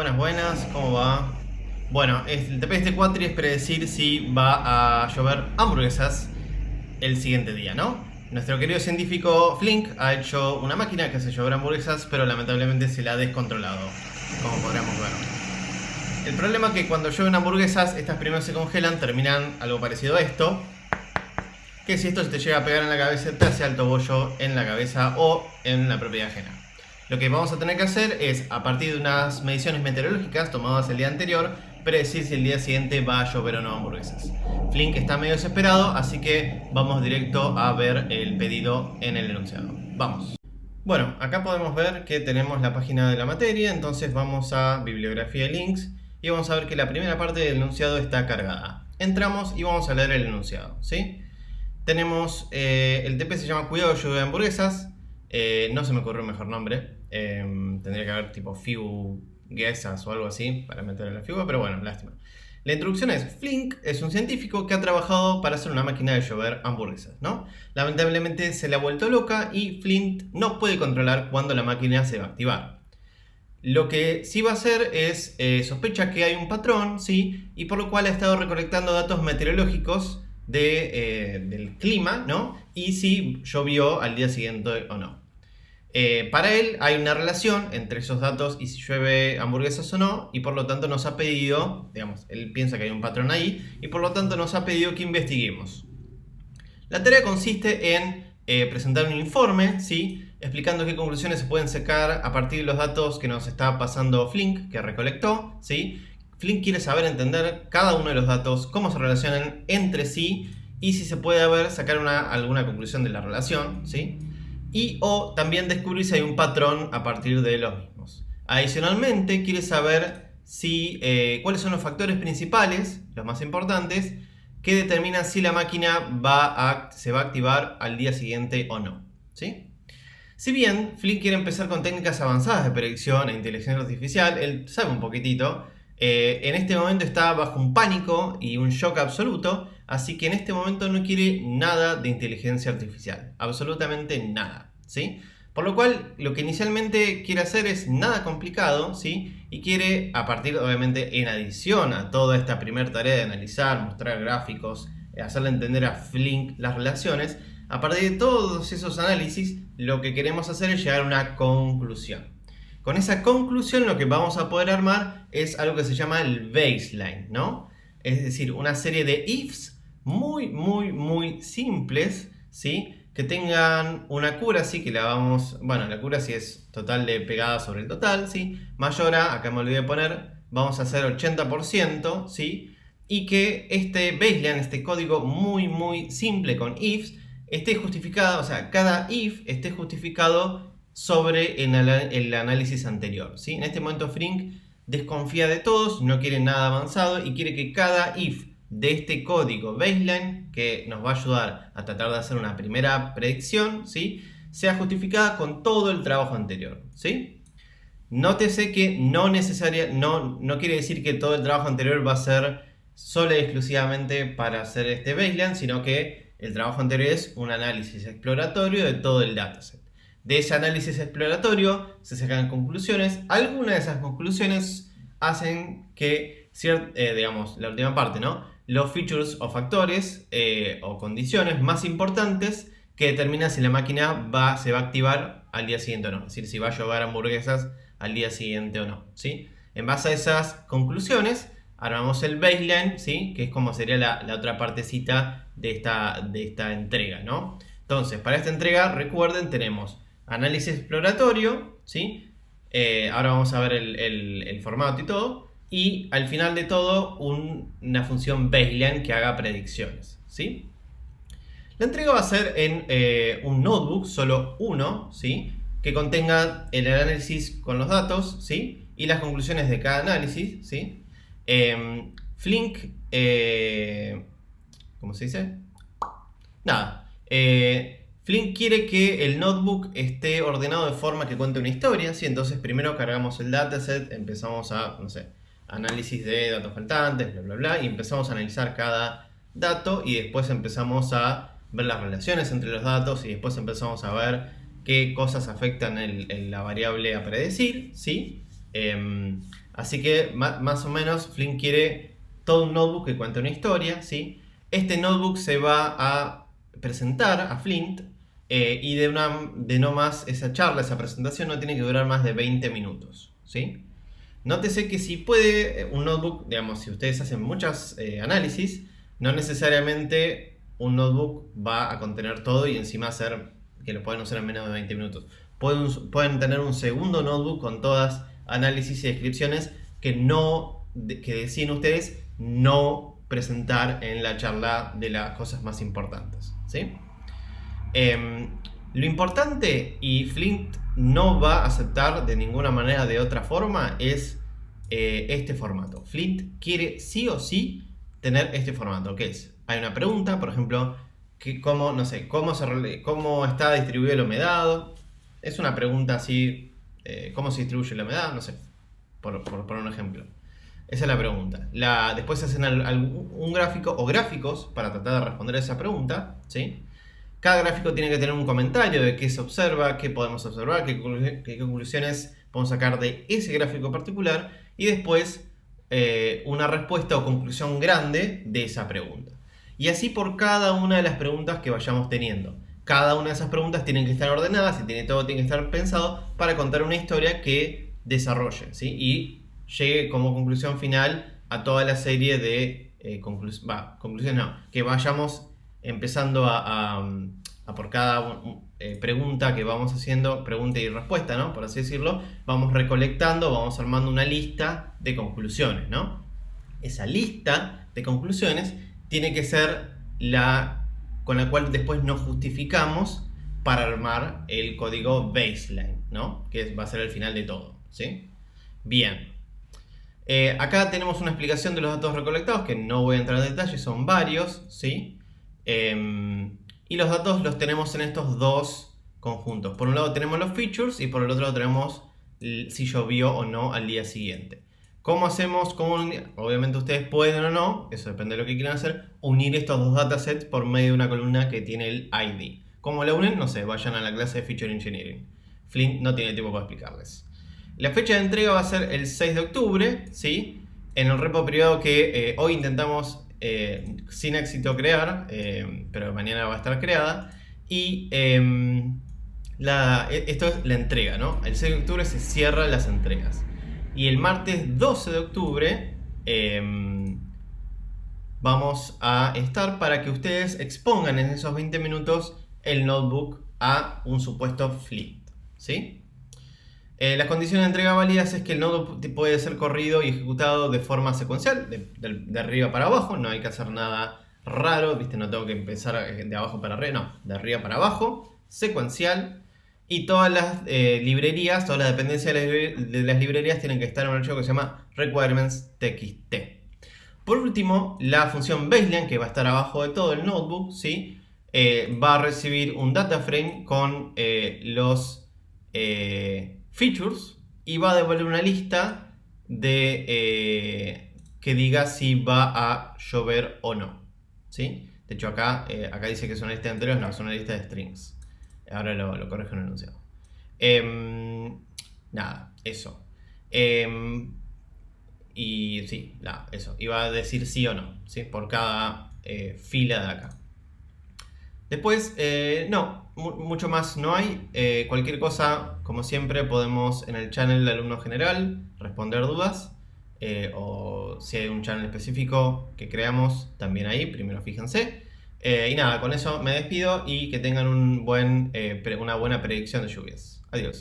Buenas, buenas, ¿cómo va? Bueno, el TP de este cuatri es predecir si va a llover hamburguesas el siguiente día, ¿no? Nuestro querido científico Flink ha hecho una máquina que hace llover hamburguesas, pero lamentablemente se la ha descontrolado, como podríamos ver. El problema es que cuando llueven hamburguesas, estas primero se congelan, terminan algo parecido a esto. Que si esto se te llega a pegar en la cabeza, te hace alto bollo en la cabeza o en la propiedad ajena. Lo que vamos a tener que hacer es, a partir de unas mediciones meteorológicas tomadas el día anterior, predecir si el día siguiente va a llover o no hamburguesas. Flink está medio desesperado, así que vamos directo a ver el pedido en el enunciado. Vamos. Bueno, acá podemos ver que tenemos la página de la materia, entonces vamos a bibliografía y links y vamos a ver que la primera parte del enunciado está cargada. Entramos y vamos a leer el enunciado, ¿sí? Tenemos, el TP se llama Cuidado, lluvia de hamburguesas. No se me ocurrió un mejor nombre. Tendría que haber tipo few guessas o algo así para meter en la figura, pero bueno, lástima. La introducción es: Flink es un científico que ha trabajado para hacer una máquina de llover hamburguesas, ¿no? Lamentablemente se le ha vuelto loca y Flint no puede controlar cuándo la máquina se va a activar. Lo que sí va a hacer es, sospecha que hay un patrón, ¿sí? Y por lo cual ha estado recolectando datos meteorológicos del clima, ¿no? Y si llovió al día siguiente o no. Para él hay una relación entre esos datos y si llueve hamburguesas o no, y por lo tanto nos ha pedido, digamos, él piensa que hay un patrón ahí, y por lo tanto nos ha pedido que investiguemos. La tarea consiste en presentar un informe, ¿sí? Explicando qué conclusiones se pueden sacar a partir de los datos que nos está pasando Flink, que recolectó, ¿sí? Flink quiere saber entender cada uno de los datos, cómo se relacionan entre sí y si se puede sacar alguna conclusión de la relación, ¿sí? Y o también descubrir si hay un patrón a partir de los mismos. Adicionalmente, quiere saber cuáles son los factores principales, los más importantes, que determinan si la máquina se va a activar al día siguiente o no, ¿sí? Si bien Flink quiere empezar con técnicas avanzadas de predicción e inteligencia artificial, él sabe un poquitito, en este momento está bajo un pánico y un shock absoluto, así que en este momento no quiere nada de inteligencia artificial, absolutamente nada, ¿sí? Por lo cual, lo que inicialmente quiere hacer es nada complicado, ¿sí? Y quiere, a partir, obviamente, en adición a toda esta primera tarea de analizar, mostrar gráficos, hacerle entender a Flink las relaciones, a partir de todos esos análisis, lo que queremos hacer es llegar a una conclusión. Con esa conclusión lo que vamos a poder armar es algo que se llama el baseline, ¿no? Es decir, una serie de ifs muy simples, ¿sí? Que tengan una accuracy, que la accuracy es total de pegada sobre el total, ¿sí? Mayor a, acá me olvidé de poner, vamos a hacer 80%, ¿sí? Y que este baseline, este código muy simple con ifs, esté justificado, o sea, cada if esté justificado sobre el análisis anterior, ¿sí? En este momento Flink desconfía de todos, no quiere nada avanzado y quiere que cada if de este código baseline, que nos va a ayudar a tratar de hacer una primera predicción, ¿sí? Sea justificada con todo el trabajo anterior, ¿sí? Nótese que no quiere decir que todo el trabajo anterior va a ser solo y exclusivamente para hacer este baseline, sino que el trabajo anterior es un análisis exploratorio de todo el dataset. De ese análisis exploratorio se sacan conclusiones. Algunas de esas conclusiones hacen que, digamos, la última parte, ¿no? Los features o factores o condiciones más importantes que determinan si la máquina se va a activar al día siguiente o no. Es decir, si va a llover hamburguesas al día siguiente o no, ¿sí? En base a esas conclusiones, armamos el baseline, ¿sí? Que es como sería la otra partecita de esta entrega, ¿no? Entonces, para esta entrega, recuerden, tenemos análisis exploratorio, ¿sí? Ahora vamos a ver el formato y todo. Y al final de todo, una función baseline que haga predicciones, ¿sí? La entrega va a ser en un notebook, solo uno, ¿sí? Que contenga el análisis con los datos, ¿sí? Y las conclusiones de cada análisis, ¿sí? Flink, ¿cómo se dice? Nada. Flink quiere que el notebook esté ordenado de forma que cuente una historia, ¿sí? Entonces primero cargamos el dataset, empezamos a, no sé, análisis de datos faltantes, y empezamos a analizar cada dato y después empezamos a ver las relaciones entre los datos y después empezamos a ver qué cosas afectan la variable a predecir, ¿sí? Así que más o menos Flink quiere todo un notebook que cuente una historia, ¿sí? Este notebook se va a presentar a Flint y de no más esa charla, esa presentación no tiene que durar más de 20 minutos, ¿sí? Nótese que si puede un notebook, digamos, si ustedes hacen muchos análisis, no necesariamente un notebook va a contener todo y encima hacer que lo pueden usar en menos de 20 minutos. Pueden tener un segundo notebook con todas análisis y descripciones que deciden ustedes no presentar en la charla de las cosas más importantes, ¿sí? Lo importante, y Flint no va a aceptar de ninguna manera de otra forma, es este formato. Flint quiere sí o sí tener este formato, que es, hay una pregunta, por ejemplo, no sé, cómo está distribuido el humedad. Es una pregunta así, ¿cómo se distribuye la humedad? No sé, por poner un ejemplo. Esa es la pregunta. Después se hacen un gráfico o gráficos para tratar de responder a esa pregunta, ¿sí? Cada gráfico tiene que tener un comentario de qué se observa, qué podemos observar, qué conclusiones podemos sacar de ese gráfico particular y después una respuesta o conclusión grande de esa pregunta. Y así por cada una de las preguntas que vayamos teniendo. Cada una de esas preguntas tienen que estar ordenadas y todo tiene que estar pensado para contar una historia que desarrolle, ¿sí? Y llegue como conclusión final a toda la serie de conclusiones, no, que vayamos empezando a por cada pregunta que vamos haciendo, pregunta y respuesta, ¿no? Por así decirlo, vamos recolectando, vamos armando una lista de conclusiones, ¿no? Esa lista de conclusiones tiene que ser la con la cual después nos justificamos para armar el código baseline, ¿no? Que va a ser el final de todo, ¿sí? Bien. Acá tenemos una explicación de los datos recolectados que no voy a entrar en detalle, son varios, ¿sí? Y los datos los tenemos en estos dos conjuntos. Por un lado tenemos los features y por el otro lado tenemos si llovió o no al día siguiente. ¿Cómo hacemos? Obviamente ustedes pueden o no, eso depende de lo que quieran hacer, unir estos dos datasets por medio de una columna que tiene el ID. ¿Cómo la unen? No sé, vayan a la clase de Feature Engineering. Flint no tiene tiempo para explicarles. La fecha de entrega va a ser el 6 de octubre, ¿sí? En el repo privado que hoy intentamos sin éxito crear, pero mañana va a estar creada. Y esto es la entrega, ¿no? El 6 de octubre se cierran las entregas. Y el martes 12 de octubre vamos a estar para que ustedes expongan en esos 20 minutos el notebook a un supuesto Flint, ¿sí? Las condiciones de entrega válidas es que el notebook puede ser corrido y ejecutado de forma secuencial, de arriba para abajo, no hay que hacer nada raro, ¿viste? No tengo que empezar de abajo para arriba, no, de arriba para abajo, secuencial. Y todas las librerías, todas las dependencias de las librerías tienen que estar en un archivo que se llama requirements.txt. Por último, la función baseline, que va a estar abajo de todo el notebook, ¿sí? Va a recibir un data frame con los features y va a devolver una lista de que diga si va a llover o no, ¿sí? De hecho acá dice que es una lista de enteros, no, es una lista de strings. Ahora lo corrijo en el enunciado. Nada, eso. Y sí, nada, eso. Iba a decir sí o no, ¿sí? Por cada fila de acá. Después, no, mucho más no hay. Cualquier cosa, como siempre, podemos en el channel de alumno general responder dudas. O si hay un channel específico que creamos, también ahí, primero fíjense. Y nada, con eso me despido y que tengan una buena predicción de lluvias. Adiós.